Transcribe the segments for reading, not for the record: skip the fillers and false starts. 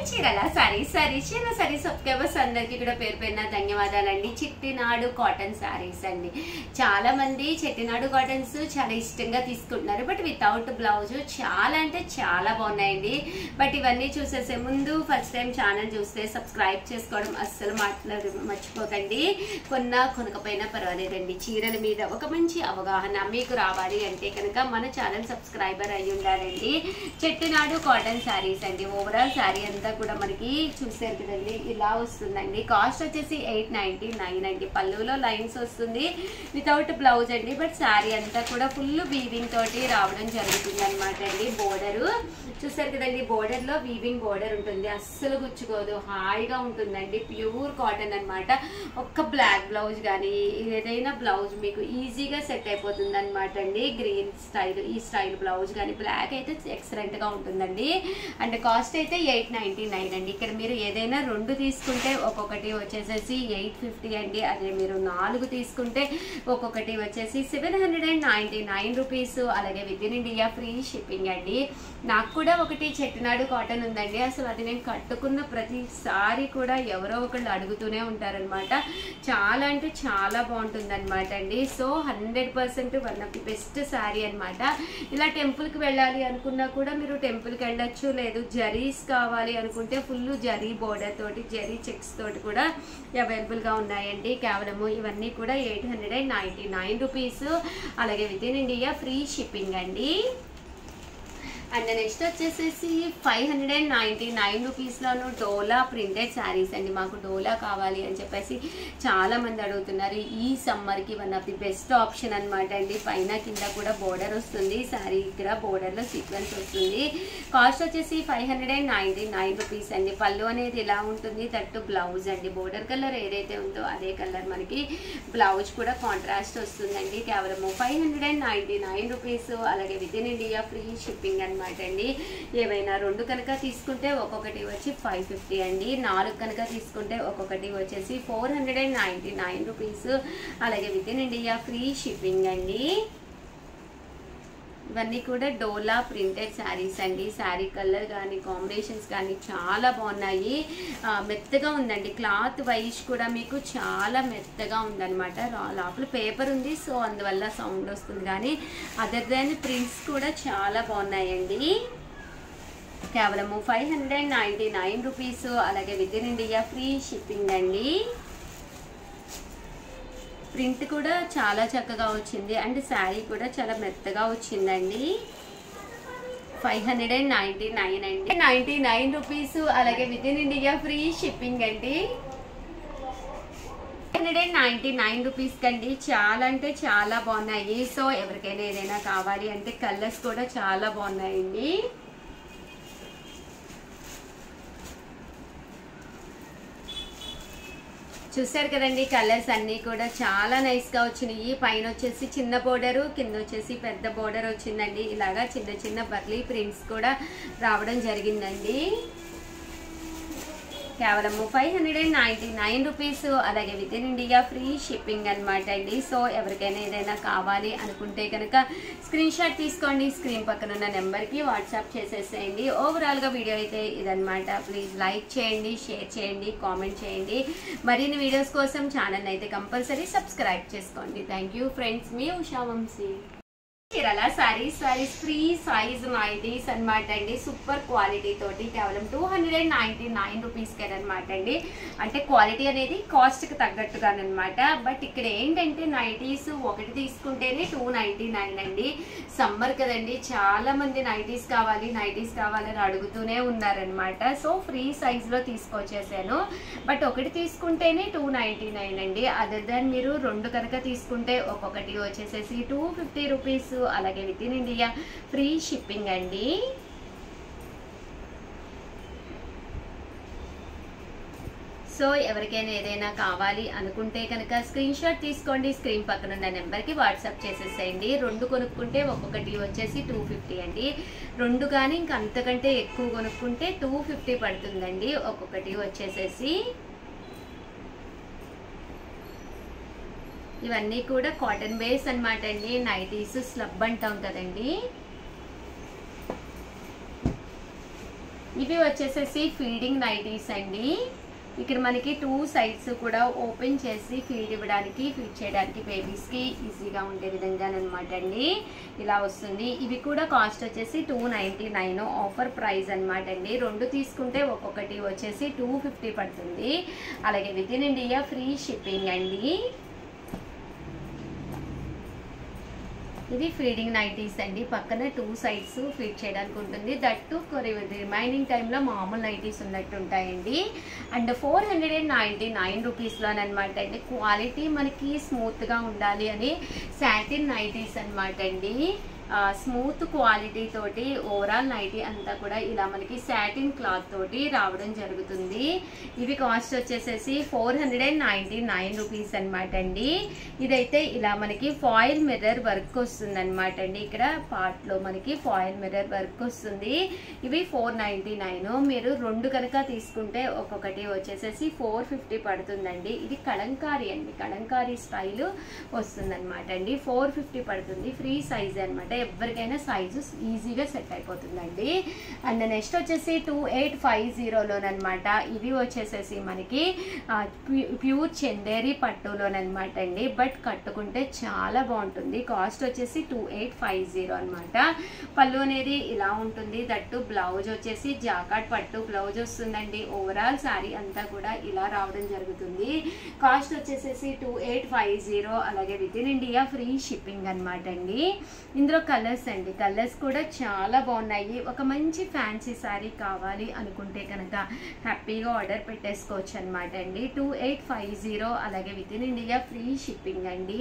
చీరల సారీస్ సబ్స్క్రైబర్స్ అందరికి కూడా పేరు పేరున ధన్యవాదాలండి. చిట్టినాడు కాటన్ సారీస్ అండి. చాలా మంది చెట్టినాడు కాటన్స్ చాలా ఇష్టంగా తీసుకుంటున్నారు. బట్ వితౌట్ బ్లౌజ్ చాలా అంటే చాలా బాగున్నాయండి. బట్ ఇవన్నీ చూసేసే ముందు ఫస్ట్ టైం ఛానల్ చూస్తే సబ్స్క్రైబ్ చేసుకోవడం అస్సలు మర్చిపోకండి. కొనకపోయినా పర్వాలేదండి. చీరల మీద ఒక మంచి అవగాహన మీకు రావాలి అంటే కనుక మన ఛానల్ సబ్స్క్రైబర్ అయ్యి ఉండాలండి. చెట్టినాడు కాటన్ సారీస్ అండి. ఓవరాల్ సారీ అంతా కూడా మనకి చూసారు కదండి, ఇలా వస్తుందండి. కాస్ట్ వచ్చేసి 899 అండి. పళ్ళులో లైన్స్ వస్తుంది వితౌట్ బ్లౌజ్ అండి. బట్ సారీ అంతా కూడా ఫుల్ వీవింగ్ తోటి రావడం జరుగుతుంది అనమాట అండి. బోర్డరు చూసారు కదండి, బోర్డర్ లో వీవింగ్ బోర్డర్ ఉంటుంది, అస్సలు గుచ్చుకోదు, హాయిగా ఉంటుందండి. ప్యూర్ కాటన్ అనమాట. ఒక్క బ్లాక్ బ్లౌజ్ కానీ ఏదైనా బ్లౌజ్ మీకు ఈజీగా సెట్ అయిపోతుంది అనమాట అండి. గ్రీన్ స్టైల్ ఈ స్టైల్ బ్లౌజ్ కానీ బ్లాక్ అయితే ఎక్సలెంట్ గా ఉంటుందండి. అండ్ కాస్ట్ అయితే 899 అండి. ఇక్కడ మీరు ఏదైనా 2 తీసుకుంటే ఒక్కొక్కటి వచ్చేసేసి 850 అండి. అదే మీరు 4 తీసుకుంటే ఒక్కొక్కటి వచ్చేసి 799 రూపీస్. అలాగే with in India free shipping అండి. నాకు కూడా ఒకటి చెట్టినాడు కాటన్ ఉందండి. అసలు అది నేను కట్టుకున్న ప్రతిసారి కూడా ఎవరో ఒకళ్ళు అడుగుతూనే ఉంటారనమాట. చాలా అంటే చాలా బాగుంటుంది అనమాట అండి. So 100% one of the best sari అనమాట. ఇలా టెంపుల్కి వెళ్ళాలి అనుకున్నా కూడా మీరు టెంపుల్కి వెళ్ళొచ్చు. లేదు జరీస్ కావాలి అనుకుంటే ఫుల్ జరీ బోర్డర్ తోటి జరీ చెక్స్ తోటి కూడా అవైలబుల్గా ఉన్నాయండి. కేవలము ఇవన్నీ కూడా 899 రూపీస్. అలాగే with in India free shipping అండి. అండ్ నెక్స్ట్ వచ్చేసేసి 599 రూపీస్లోను డోలా ప్రింటెడ్ శారీస్ అండి. మాకు డోలా కావాలి అని చెప్పేసి చాలా మంది అడుగుతున్నారు. ఈ సమ్మర్కి one of the best option అనమాట అండి. పైన కింద కూడా బోర్డర్ వస్తుంది. శారీ ఇక్కడ బోర్డర్లో సీక్వెన్స్ వస్తుంది. కాస్ట్ వచ్చేసి 599 రూపీస్ అండి. పళ్ళు అనేది ఇలా ఉంటుంది, తట్టు బ్లౌజ్ అండి. బోర్డర్ కలర్ ఏదైతే ఉందో అదే కలర్ మనకి బ్లౌజ్ కూడా కాంట్రాస్ట్ వస్తుందండి. కేవలం 599 రూపీస్. అలాగే with in India free shipping అనమాట అండి. ఏవైనా 2 కనుక తీసుకుంటే ఒక్కొక్కటి వచ్చి 550 అండి. 4 కనుక తీసుకుంటే ఒక్కొక్కటి వచ్చేసి 499 రూపీస్. అలాగే with in India free shipping అండి. ఇవన్నీ కూడా డోలా ప్రింటెడ్ శారీస్ అండి. శారీ కలర్ కానీ కాంబినేషన్స్ కానీ చాలా బాగున్నాయి. మెత్తగా ఉందండి. క్లాత్ వైజ్ కూడా మీకు చాలా మెత్తగా ఉందన్నమాట. లోపల పేపర్ ఉంది, సో అందువల్ల సౌండ్ వస్తుంది. కానీ అదర్ దాన్ ప్రింట్స్ కూడా చాలా బాగున్నాయండి. కేవలము 599 రూపీస్. అలాగే with in India free shipping అండి. ప్రింట్ కూడా చాలా చక్కగా వచ్చింది అండ్ శారీ కూడా చాలా మెత్తగా వచ్చిందండి. 599 అండి. 99 రూపీస్. అలాగే with in India free shipping అండి. 599 రూపీస్ కండి. చాలా అంటే చాలా బాగున్నాయి. సో ఎవరికైనా ఏదైనా కావాలి అంటే కలర్స్ కూడా చాలా బాగున్నాయండి. చూసారు కదండి, కలర్స్ అన్నీ కూడా చాలా నైస్గా వచ్చినాయి. పైన వచ్చేసి చిన్న బోర్డరు, కింద వచ్చేసి పెద్ద బోర్డర్ వచ్చిందండి. ఇలాగా చిన్న చిన్న బర్లీ ప్రింట్స్ కూడా రావడం జరిగిందండి. కేవలం 599 రూపీస్. అలాగే with in India free shipping అనమాట అండి. సో ఎవరికైనా ఏదైనా కావాలి అనుకుంటే కనుక స్క్రీన్ షాట్ తీసుకోండి. స్క్రీన్ పక్కన ఉన్న నెంబర్కి వాట్సాప్ చేసేసేయండి. ఓవరాల్గా వీడియో అయితే ఇదనమాట. ప్లీజ్ లైక్ చేయండి, షేర్ చేయండి, కామెంట్ చేయండి. మరిన్ని వీడియోస్ కోసం ఛానల్ అయితే కంపల్సరీ సబ్స్క్రైబ్ చేసుకోండి. Thank you friends. మీ ఉషా వంశీ. చీరల సారీస్ ఫ్రీ సైజ్ నైటీస్ అనమాట అండి. సూపర్ క్వాలిటీ తోటి కేవలం 299 రూపీస్కి అనమాట అండి. అంటే క్వాలిటీ అనేది కాస్ట్కి తగ్గట్టుగానమాట. బట్ ఇక్కడ ఏంటంటే నైటీస్ ఒకటి తీసుకుంటేనే 299 అండి. సమ్మర్ కదండి, చాలా మంది నైటీస్ కావాలని అడుగుతూనే ఉన్నారనమాట. సో ఫ్రీ సైజ్లో తీసుకొచ్చేసాను. బట్ ఒకటి తీసుకుంటేనే 299 అండి. అదర్ దాన్ మీరు 2 కనుక తీసుకుంటే ఒక్కొక్కటి వచ్చేసేసి 250 రూపీస్. అలాగే with in India free shipping అండి. సో ఎవరికైనా ఏదైనా కావాలి అనుకుంటే కనుక స్క్రీన్ షాట్ తీసుకోండి. స్క్రీన్ పక్కన ఉన్న నెంబర్కి వాట్సాప్ చేసేసేయండి. 2 కొనుక్కుంటే ఒక్కొక్కటి వచ్చేసి 250 అండి. 2 కానీ ఇంక అంతకంటే ఎక్కువ కొనుక్కుంటే 250 పడుతుందండి ఒక్కొక్కటి వచ్చేసేసి. ఇవన్నీ కూడా కాటన్ బేస్ అన్నమాట అండి. నైటీస్ స్లబ్ అంటాం కదండి. ఇవి వచ్చేసేసి ఫీడింగ్ నైటీస్ అండి. ఇక్కడ మనకి 2 సైడ్స్ కూడా ఓపెన్ చేసి ఫీడ్ చేయడానికి బేబీస్కి ఈజీగా ఉండే విధంగా అనమాట అండి. ఇలా వస్తుంది. ఇవి కూడా కాస్ట్ వచ్చేసి 299 ఆఫర్ ప్రైస్ అనమాట అండి. 2 తీసుకుంటే ఒక్కొక్కటి వచ్చేసి 250 పడుతుంది. అలాగే with in India free shipping అండి. ఇది ఫీడింగ్ నైటీస్ అండి. పక్కన 2 సైడ్స్ ఫీడ్ చేయడానికి ఉంటుంది. దట్టు రిమైనింగ్ టైంలో మామూలు నైటీస్ ఉన్నట్టు ఉంటాయండి. అండ్ 499 రూపీస్లోనమాట అండి. క్వాలిటీ మనకి స్మూత్గా ఉండాలి అని సాటిన్ నైటీస్ అనమాట అండి. స్మూత్ క్వాలిటీ తోటి ఓవరాల్ నైటీ అంతా కూడా ఇలా మనకి సాటిన్ క్లాత్ తోటి రావడం జరుగుతుంది. ఇవి కాస్ట్ వచ్చేసేసి 499 రూపీస్ అనమాట అండి. ఇదైతే ఇలా మనకి ఫాయిల్ మిర్రర్ వర్క్ వస్తుంది అనమాట అండి. ఇక్కడ పార్ట్లో మనకి ఫాయిల్ మిర్రర్ వర్క్ వస్తుంది. ఇవి 499. మీరు 2 కనుక తీసుకుంటే ఒక్కొక్కటి వచ్చేసేసి 450 పడుతుందండి. ఇది కలంకారీ అండి. కలంకారీ స్టైల్ వస్తుంది అనమాట అండి. 450 పడుతుంది. ఫ్రీ సైజ్ అనమాట. ఎవరికైనా సైజు ఈజీగా సెట్ అయిపోతుందండి. అండ్ నెక్స్ట్ వచ్చేసి 2850లోనమాట. ఇవి వచ్చేసేసి మనకి ప్యూర్ చందేరి పట్టులోనమాట అండి. బట్ కట్టుకుంటే చాలా బాగుంటుంది. కాస్ట్ వచ్చేసి 2850 అనమాట. పళ్ళు అనేది ఇలా ఉంటుంది. దట్టు బ్లౌజ్ వచ్చేసి జాకాట్ పట్టు బ్లౌజ్ వస్తుందండి. ఓవరాల్ శారీ అంతా కూడా ఇలా రావడం జరుగుతుంది. కాస్ట్ వచ్చేసేసి 2850. అలాగే with in India free shipping అనమాట అండి. ఇందులో కలర్స్ అండి. కలర్స్ కూడా చాలా బాగున్నాయి. ఒక మంచి ఫ్యాన్సీ శారీ కావాలి అనుకుంటే కనుక హ్యాపీగా ఆర్డర్ పెట్టేసుకోవచ్చు అనమాట అండి. 2850. అలాగే with in India free shipping అండి.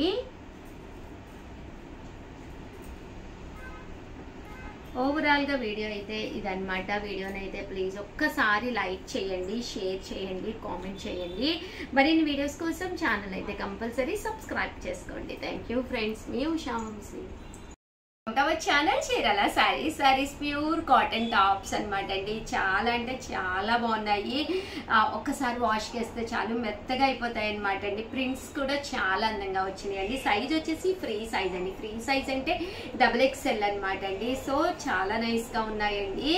ఓవరాల్గా వీడియో అయితే ఇదన్నమాట. వీడియోనైతే ప్లీజ్ ఒక్కసారి లైక్ చేయండి, షేర్ చేయండి, కామెంట్ చేయండి. మరిన్ని వీడియోస్ కోసం ఛానల్ అయితే కంపల్సరీ సబ్స్క్రైబ్ చేసుకోండి. Thank you friends. మీ Usha Vamshi. Our channel Chirala sarees pure cotton tops అనమాట అండి. చాలా అంటే చాలా బాగున్నాయి. ఒక్కసారి వాష్ చేస్తే చాలు మెత్తగా అయిపోతాయి అనమాట అండి. ప్రింట్స్ కూడా చాలా అందంగా వచ్చినాయి అండి. సైజ్ వచ్చేసి ఫ్రీ సైజ్ అండి. ఫ్రీ సైజ్ అంటే XXL అనమాట అండి. సో చాలా నైస్గా ఉన్నాయండి.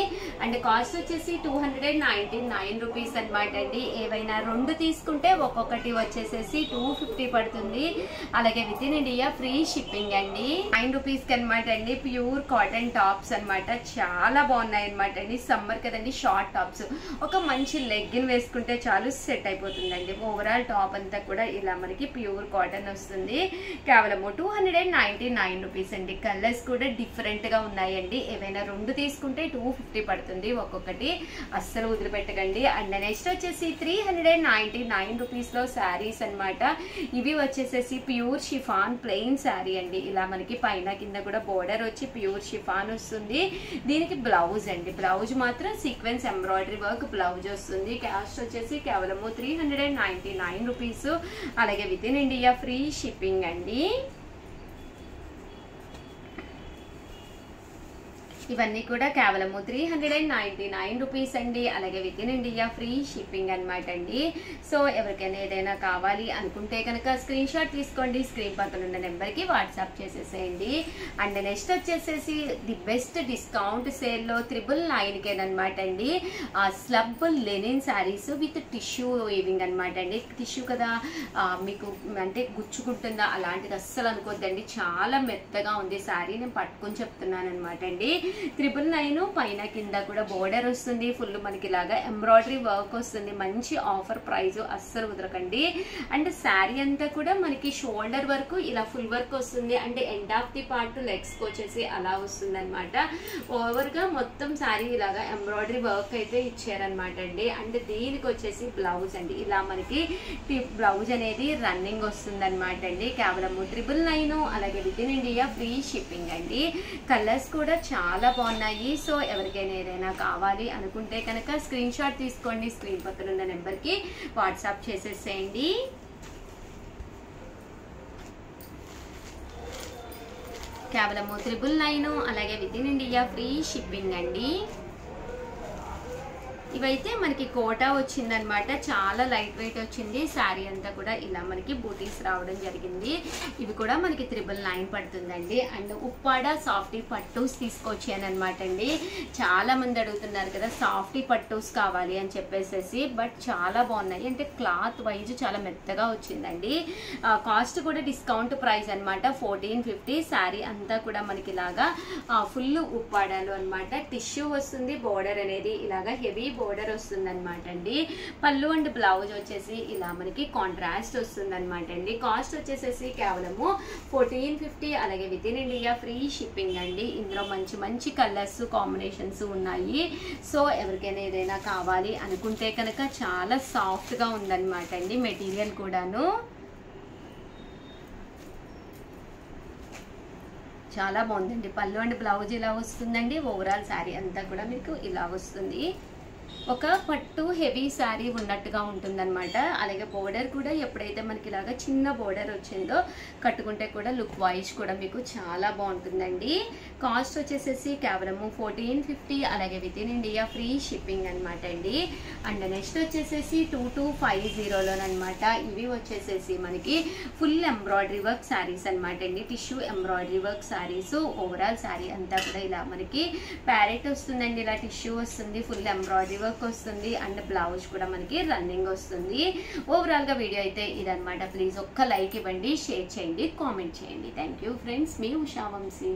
అండ్ కాస్ట్ వచ్చేసి 299 రూపీస్ అనమాట అండి. ఏవైనా 2 తీసుకుంటే ఒక్కొక్కటి వచ్చేసేసి 250 పడుతుంది. అలాగే with in India free shipping అండి. 9 రూపీస్కి అనమాట అండి. ప్యూర్ కాటన్ టాప్స్ అనమాట. చాలా బాగున్నాయి అనమాట అండి. సమ్మర్ కదండి, షార్ట్ టాప్స్ ఒక మంచి లెగ్గిన్ వేసుకుంటే చాలు సెట్ అయిపోతుందండి. ఓవరాల్ టాప్ అంతా కూడా ఇలా మనకి ప్యూర్ కాటన్ వస్తుంది. కేవలము 299 రూపీస్ అండి. కలర్స్ కూడా డిఫరెంట్ గా ఉన్నాయండి. ఏవైనా 2 తీసుకుంటే 250 పడుతుంది ఒక్కొక్కటి. అస్సలు వదిలిపెట్టకండి. అండ్ నెక్స్ట్ వచ్చేసి 399 రూపీస్ లో శారీస్ అనమాట. ఇవి వచ్చేసేసి ప్యూర్ షిఫాన్ ప్లెయిన్ శారీ అండి. ఇలా మనకి పైన కింద కూడా బోర్డర్ వచ్చి ప్యూర్ షిఫాన్ వస్తుంది. దీనికి బ్లౌజ్ అండి. బ్లౌజ్ మాత్రం సీక్వెన్స్ ఎంబ్రాయిడరీ వర్క్ బ్లౌజ్ వస్తుంది. కాస్ట్ వచ్చేసి కేవలము 399 రూపీస్. అలాగే with in India free shipping అండి. ఇవన్నీ కూడా కేవలము 399 రూపీస్ అండి. అలాగే with in India free shipping అనమాట అండి. సో ఎవరికైనా ఏదైనా కావాలి అనుకుంటే కనుక స్క్రీన్ షాట్ తీసుకోండి. స్క్రీన్ పక్కన ఉన్న నెంబర్కి వాట్సాప్ చేసేసేయండి. అండ్ నెక్స్ట్ వచ్చేసేసి ది బెస్ట్ డిస్కౌంట్ సేల్లో 999 అనమాట అండి. Slub linen sarees with tissue weaving అనమాట అండి. టిష్యూ కదా మీకు అంటే గుచ్చుకుంటుందా అలాంటిది అస్సలు అనుకోద్దండి. చాలా మెత్తగా ఉంది శారీ. నేను పట్టుకొని చెప్తున్నాను అనమాట అండి. 999 పైన కింద కూడా బోర్డర్ వస్తుంది. ఫుల్ మనకి ఇలాగా ఎంబ్రాయిడరీ వర్క్ వస్తుంది. మంచి ఆఫర్ ప్రైస్. అస్సలు వదలకండి. అండ్ శారీ అంతా కూడా మనకి షోల్డర్ వరకు ఇలా ఫుల్ వర్క్ వస్తుంది. అంటే end of the part legs కి వచ్చేసి అలా వస్తుంది అనమాట. ఓవర్ గా మొత్తం శారీ ఇలాగా ఎంబ్రాయిడరీ వర్క్ అయితే ఇచ్చారనమాట అండి. అండ్ దీనికి వచ్చేసి బ్లౌజ్ అండి. ఇలా మనకి బ్లౌజ్ అనేది రన్నింగ్ వస్తుంది అనమాట అండి. కేవలం 999. అలాగే with in India free shipping అండి. కలర్స్ కూడా చాలా బాగున్నాయి. సో ఎవరికైనా ఏదైనా కావాలి అనుకుంటే కనుక స్క్రీన్ షాట్ తీసుకోండి. స్క్రీన్ పక్కన ఉన్న నెంబర్కి వాట్సాప్ చేసేసేయండి. కేవలము 999. అలాగే with in India free shipping అండి. ఇవైతే మనకి కోటా వచ్చిందనమాట, చాలా లైట్ వెయిట్ వచ్చింది. శారీ అంతా కూడా ఇలా మనకి బూటీస్ రావడం జరిగింది. ఇవి కూడా మనకి 999 పడుతుందండి. అండ్ ఉప్పాడ సాఫ్టీ పట్టూస్ తీసుకొచ్చాను అనమాట అండి. చాలా మంది అడుగుతున్నారు కదా సాఫ్టీ పట్టూస్ కావాలి అని చెప్పేసి, బట్ చాలా బాగున్నాయి. అంటే క్లాత్ వైజ్ చాలా మెత్తగా వచ్చిందండి. కాస్ట్ కూడా డిస్కౌంట్ ప్రైస్ అనమాట, 1450. శారీ అంతా కూడా మనకి ఇలాగా ఫుల్ ఉప్పాడాలు అనమాట. టిష్యూ వస్తుంది, బోర్డర్ అనేది ఇలాగా హెవీ బోర్డర్ వస్తుంది అనమాట అండి. పళ్ళు అండ్ బ్లౌజ్ వచ్చేసి ఇలా మనకి కాంట్రాస్ట్ వస్తుంది అనమాట అండి. కాస్ట్ వచ్చేసేసి కేవలము 1450. అలాగే with in India free shipping అండి. ఇందులో మంచి మంచి కలర్స్ కాంబినేషన్స్ ఉన్నాయి. సో ఎవరికైనా ఏదైనా కావాలి అనుకుంటే కనుక చాలా సాఫ్ట్గా ఉందన్నమాట అండి మెటీరియల్ కూడాను. చాలా బాగుందండి. పళ్ళు అండ్ బ్లౌజ్ ఇలా వస్తుందండి. ఓవరాల్ శారీ అంతా కూడా మీకు ఇలా వస్తుంది. ఒక పట్టు హెవీ శారీ ఉన్నట్టుగా ఉంటుందన్నమాట. అలాగే బోర్డర్ కూడా ఎప్పుడైతే మనకి ఇలాగా చిన్న బోర్డర్ వచ్చిందో కట్టుకుంటే కూడా లుక్ వైజ్ కూడా మీకు చాలా బాగుంటుందండి. కాస్ట్ వచ్చేసేసి కేవలము 1450. అలాగే with in India free shipping అనమాట అండి. అండ్ నెక్స్ట్ వచ్చేసేసి 2250లోనమాట. ఇవి వచ్చేసేసి మనకి ఫుల్ ఎంబ్రాయిడరీ వర్క్ శారీస్ అనమాట అండి. Tissue embroidery work saris. Overall sari అంతా కూడా ఇలా మనకి ప్యారెట్ వస్తుందండి, ఇలా టిష్యూ వస్తుంది, ఫుల్ ఎంబ్రాయిడరీ వర్క్ వస్తుంది అండ్ బ్లౌజ్ కూడా మనకి రన్నింగ్ వస్తుంది. ఓవరాల్ గా వీడియో అయితే ఇదనమాట. ప్లీజ్ ఒక్క లైక్ ఇవ్వండి, షేర్ చేయండి, కామెంట్ చేయండి. థ్యాంక్ యూ ఫ్రెండ్స్, మీ ఉషా వంశీ.